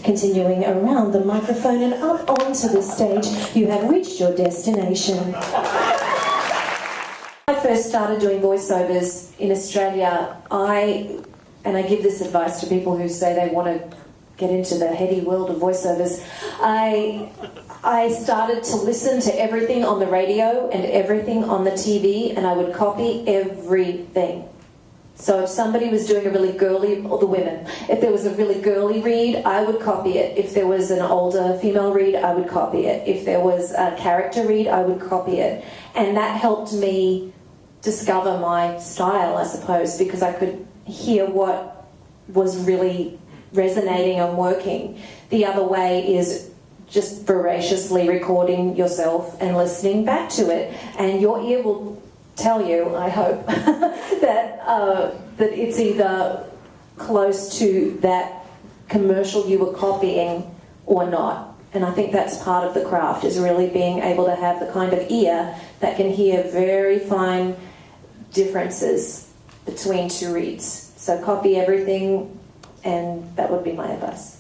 Continuing around the microphone and up onto the stage, you have reached your destination. I first started doing voiceovers in Australia, and I give this advice to people who say they want to get into the heady world of voiceovers. I started to listen to everything on the radio and everything on the TV, and I would copy everything. So if somebody was doing a really girly, or the women, if there was a really girly read, I would copy it. If there was an older female read, I would copy it. If there was a character read, I would copy it. And that helped me discover my style, I suppose, because I could hear what was really resonating and working. The other way is just voraciously recording yourself and listening back to it, and your ear will tell you, I hope, that it's either close to that commercial you were copying or not. And I think that's part of the craft, is really being able to have the kind of ear that can hear very fine differences between two reads. So copy everything, and that would be my advice.